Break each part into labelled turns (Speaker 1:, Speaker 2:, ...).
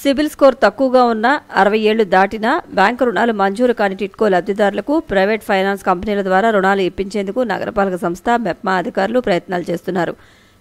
Speaker 1: CIBIL score తక్కువగా ఉన్న 60 ఏళ్లు దాటినా బ్యాంకు రుణాలు మంజూరు కాని టిడ్కో లబ్ధిదారులకు ప్రైవేట్ ఫైనాన్స్ కంపెనీల ద్వారా రుణాలు ఇప్పించేందుకు నగరపాలక సంస్థ మెప్మా అధికారులు ప్రయత్నాలు చేస్తున్నారు.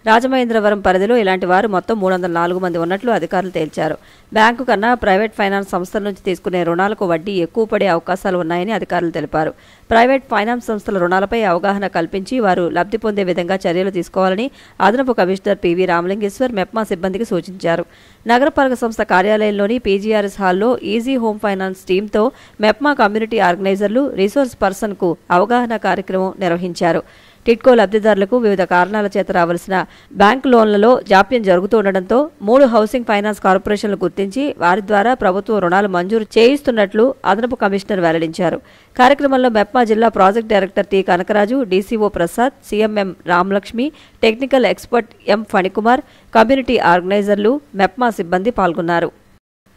Speaker 1: రాజమహేంద్రవరం పరిధిలో ఇలాంటి వారు మొత్తం 304 మంది ఉన్నట్లు అధికారులు తేల్చారు. బ్యాంకు కన్నా ప్రైవేట్ ఫైనాన్స్ సంస్థల నుంచి తీసుకునే రుణాలకు వడ్డీ ఎక్కువ పడే అవకాశాలు ఉన్నాయని అధికారులు తెలిపారు. ప్రైవేట్ ఫైనాన్స్ సంస్థల రుణాలపై అవగాహన కల్పించి వారు లబ్ధి పొందే విధంగా చర్యలు తీసుకోవాలని అదనపు కమిషనర్ పివి రామలింగేశ్వర్ మెప్మా సిబ్బందికి సూచించారు. నగరపాలక సంస్థ కార్యాలయంలోని పీజీఆర్ఎస్ హాల్లో ఈజీ హోమ్ ఫైనాన్స్ టీంతో మెప్మా కమ్యూనిటీ ఆర్గనైజర్లు రిసోర్స్ పర్సన్కు అవగాహన కార్యక్రమం నిర్వహించారు. టిడ్కో లబ్ధిదారులకు వివిధ కారణాల చేత రావాల్సిన బ్యాంకు లోన్లలో జాప్యం జరుగుతుండటంతో 3 హౌసింగ్ ఫైనాన్స్ కార్పొరేషన్లు గుర్తించి వారి ద్వారా ప్రభుత్వం రుణాలు మంజూరు చేయిస్తున్నట్లు అదనపు కమిషనర్ వెల్లడించారు. కార్యక్రమంలో మెప్మా జిల్లా project director T Kanakaraju, DCO Prasad, CMM Ramalakshmi, technical expert M Phanikumar, community ఆర్గనైజర్లు, మెప్మా సిబ్బంది పాల్గొన్నారు.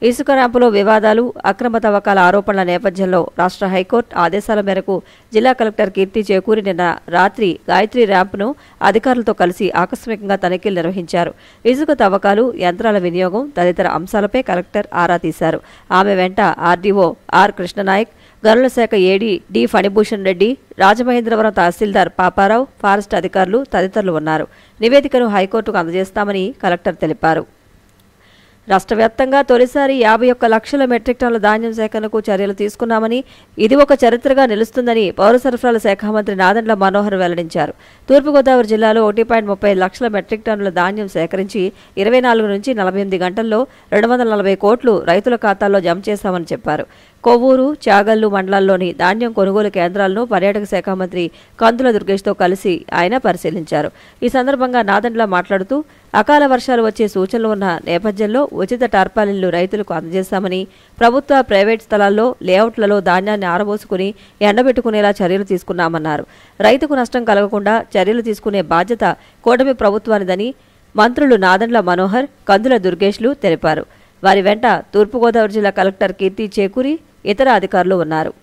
Speaker 1: ఇసుక ర్యాంపులో వివాదాలు, అక్రమ తవ్వకాల ఆరోపణల నేపథ్యంలో రాష్ట్ర హైకోర్టు ఆదేశాల మేరకు జిల్లా కలెక్టర్ కీర్తి చేకూరి నిన్న రాత్రి గాయత్రి ర్యాంపును అధికారులతో కలిసి ఆకస్మికంగా తనిఖీలు నిర్వహించారు. ఇసుక తవ్వకాలు, యంత్రాల వినియోగం తదితర అంశాలపై కలెక్టర్ ఆరా తీశారు. ఆమె వెంట ఆర్డీఓ ఆర్ కృష్ణనాయక్, గనుల శాఖ ఏడీ డి ఫణిభూషణ్ రెడ్డి, రాజమహేంద్రవరం తహసీల్దార్ పాపారావు, ఫారెస్ట్ అధికారులు తదితరులు ఉన్నారు. నివేదికను హైకోర్టుకు అందజేస్తామని కలెక్టర్ తెలిపారు. రాష్ట్ర వ్యాప్తంగా తొలిసారి 51 లక్షల మెట్రిక్ టన్నుల ధాన్యం సేకరణకు చర్యలు తీసుకున్నామని, ఇది ఒక చరిత్రగా నిలుస్తుందని పౌర సరఫరాల శాఖ మంత్రి నాదెండ్ల మనోహర్ వెల్లడించారు. తూర్పుగోదావరి జిల్లాలో 1.35 లక్షల మెట్రిక్ టన్నుల ధాన్యం సేకరించి 24 నుంచి 48 గంటల్లో 240 కోట్లు రైతుల ఖాతాల్లో జమ చేశామని చెప్పారు. కొవ్వూరు, చాగల్లు మండలాల్లోని ధాన్యం కొనుగోలు కేంద్రాలను పర్యాటక శాఖ మంత్రి కందుల దుర్గేష్తో కలిసి ఆయన పరిశీలించారు. ఈ సందర్భంగా నాదెండ్ల మాట్లాడుతూ అకాల వర్షాలు వచ్చే సూచనలు ఉన్న నేపథ్యంలో ఉచిత టార్పాలిన్లు రైతులకు అందజేశామని, ప్రభుత్వ, ప్రైవేట్ స్థలాల్లో లేఅవుట్లలో ధాన్యాన్ని ఆరబోసుకుని ఎండబెట్టుకునేలా చర్యలు తీసుకున్నామన్నారు. రైతుకు నష్టం కలగకుండా చర్యలు తీసుకునే బాధ్యత కూటమి ప్రభుత్వానిదని మంత్రులు నాదెండ్ల మనోహర్, కందుల దుర్గేష్లు తెలిపారు. వారి వెంట తూర్పుగోదావరి జిల్లా కలెక్టర్ కీర్తి చేకూరి ఇతర అధికారులు ఉన్నారు.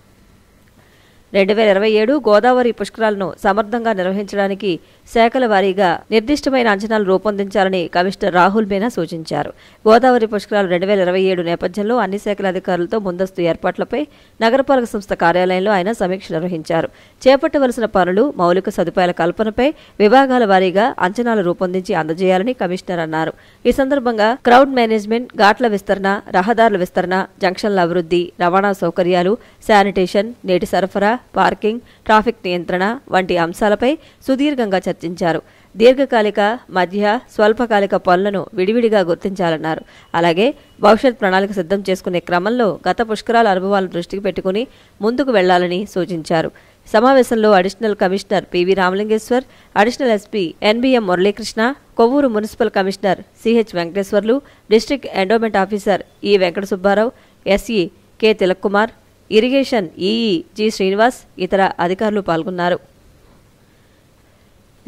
Speaker 1: 2027 గోదావరి పుష్కరాలను సమర్థంగా నిర్వహించడానికి శాఖల వారీగా నిర్దిష్టమైన అంచనాలు రూపొందించాలని కమిషనర్ రాహుల్ మీనా సూచించారు. గోదావరి పుష్కరాలు 2027 నేపథ్యంలో అన్ని శాఖల అధికారులతో ముందస్తు ఏర్పాట్లపై నగరపాలక సంస్థ కార్యాలయంలో ఆయన సమీక్ష నిర్వహించారు. చేపట్టవలసిన పనులు, మౌలిక సదుపాయాల కల్పనపై విభాగాల వారీగా అంచనాలు రూపొందించి అందజేయాలని కమిషనర్ అన్నారు. ఈ సందర్భంగా క్రౌడ్ మేనేజ్మెంట్, ఘాట్ల విస్తరణ, రహదారుల విస్తరణ, జంక్షన్ల అభివృద్ధి, రవాణా సౌకర్యాలు, శానిటేషన్, నీటి సరఫరా, పార్కింగ్, ట్రాఫిక్ నియంత్రణ వంటి అంశాలపై సుదీర్ఘంగా చర్చించారు. దీర్ఘకాలిక, మధ్య, స్వల్పకాలిక పనులను విడివిడిగా గుర్తించాలన్నారు. అలాగే భవిష్యత్ ప్రణాళిక సిద్ధం చేసుకునే క్రమంలో గత పుష్కరాల అనుభవాలను దృష్టికి పెట్టుకుని ముందుకు వెళ్లాలని సూచించారు. సమావేశంలో additional commissioner PV Ramalingeshwar, additional SP NBM Muralikrishna, Kovvur municipal commissioner CH Venkateswarlu, district endowment officer E Venkata Subbarao, SE K Tilak Kumar, irrigation EE G Srinivas, ఇతర అధికారులు పాల్గొన్నారు.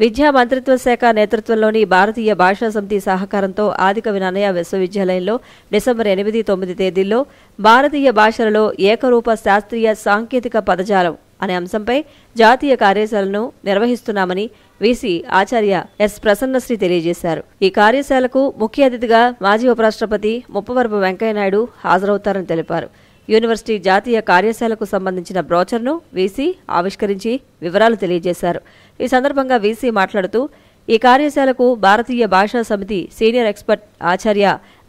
Speaker 1: విద్యా మంత్రిత్వ శాఖ నేతృత్వంలోని భారతీయ భాషా సమితి సహకారంతో ఆదికవి నన్నయ విశ్వవిద్యాలయంలో డిసెంబర్ 8, 9 తేదీల్లో భారతీయ భాషలలో ఏకరూప శాస్త్రీయ సాంకేతిక పదజాలం అనే అంశంపై జాతీయ కార్యశాలను నిర్వహిస్తున్నామని వీసీ ఆచార్య ఎస్ ప్రసన్నశ్రీ తెలియజేశారు. ఈ కార్యశాలకు ముఖ్య అతిథిగా మాజీ ఉపరాష్ట్రపతి ముప్పవరపు వెంకయ్యనాయుడు హాజరవుతారని తెలిపారు. యూనివర్సిటీ జాతీయ కార్యశాలకు సంబంధించిన బ్రోచర్ను వీసీ ఆవిష్కరించి వివరాలు తెలియజేశారు. ఈ సందర్భంగా వీసీ మాట్లాడుతూ ఈ కార్యశాలకు భారతీయ భాషా సమితి సీనియర్ ఎక్స్పర్ట్ ఆచార్య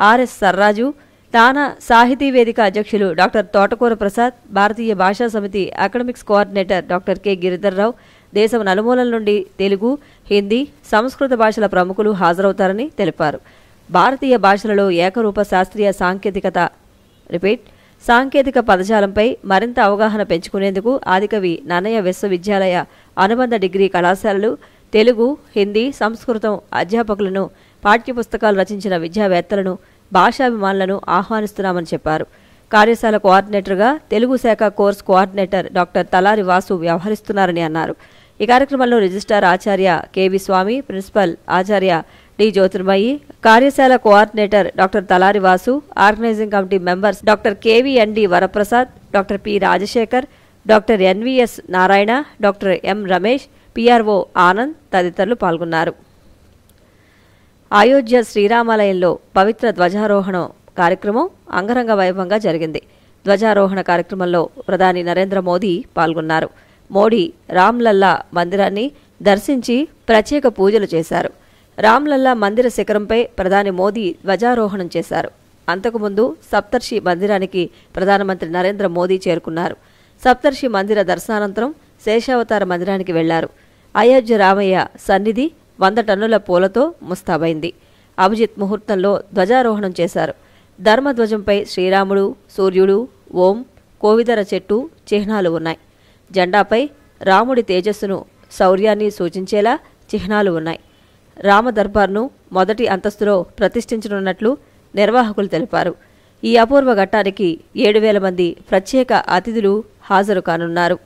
Speaker 1: ఆర్ఎస్ సర్రాజు, తానా సాహితీ వేదిక అధ్యక్షులు డాక్టర్ తోటకూర ప్రసాద్, భారతీయ భాషా సమితి academics coordinator doctor K Giridhar Rao, దేశం నలుమూలల నుండి తెలుగు, హిందీ, సంస్కృత భాషల ప్రముఖులు హాజరవుతారని తెలిపారు. భారతీయ భాషలలో ఏకరూప శాస్త్రీయ సాంకేతిక పదజాలంపై మరింత అవగాహన పెంచుకునేందుకు ఆదికవి నన్నయ విశ్వవిద్యాలయ అనుబంధ డిగ్రీ కళాశాలలు తెలుగు, హిందీ, సంస్కృతం అధ్యాపకులను, పాఠ్యపుస్తకాలు రచించిన విద్యావేత్తలను, భాషాభిమానులను ఆహ్వానిస్తున్నామని చెప్పారు. కార్యశాల కోఆర్డినేటర్గా తెలుగు శాఖ course coordinator doctor Talari Vasu వ్యవహరిస్తున్నారని అన్నారు. ఈ కార్యక్రమంలో రిజిస్ట్రార్ ఆచార్య కెవి స్వామి, ప్రిన్సిపల్ ఆచార్య డి జ్యోతిర్మయి, కార్యశాల coordinator doctor Talari Vasu, organising committee members doctor KVND Varaprasad, doctor P Rajasekhar, doctor NVS Narayana, doctor M Ramesh, PRO Anand తదితరులు పాల్గొన్నారు. అయోధ్య శ్రీరామాలయంలో పవిత్ర ధ్వజారోహణం కార్యక్రమం అంగరంగ వైభవంగా జరిగింది. ధ్వజారోహణ కార్యక్రమంలో ప్రధాని నరేంద్ర మోదీ పాల్గొన్నారు. మోడీ రామ్లల్లా మందిరాన్ని దర్శించి ప్రత్యేక పూజలు చేశారు. రామ్లల్లా మందిర శిఖరంపై ప్రధాని మోదీ ధ్వజారోహణం చేశారు. అంతకుముందు సప్తర్షి మందిరానికి ప్రధానమంత్రి నరేంద్ర మోదీ చేరుకున్నారు. సప్తర్షి మందిర దర్శనానంతరం శేషావతార మందిరానికి వెళ్లారు. అయోధ్య రామయ్య సన్నిధి 100 టన్నుల పూలతో ముస్తాబైంది. అభిజిత్ ముహూర్తంలో ధ్వజారోహణం చేశారు. ధర్మధ్వజంపై శ్రీరాముడు, సూర్యుడు, ఓం, కోవిదర చెట్టు చిహ్నాలు ఉన్నాయి. జెండాపై రాముడి తేజస్సును, శౌర్యాన్ని సూచించేలా చిహ్నాలు ఉన్నాయి. రామదర్బార్ను మొదటి అంతస్తులో ప్రతిష్ఠించనున్నట్లు నిర్వాహకులు తెలిపారు. ఈ అపూర్వ ఘట్టానికి 7,000 మంది ప్రత్యేక అతిథులు హాజరు కానున్నారు.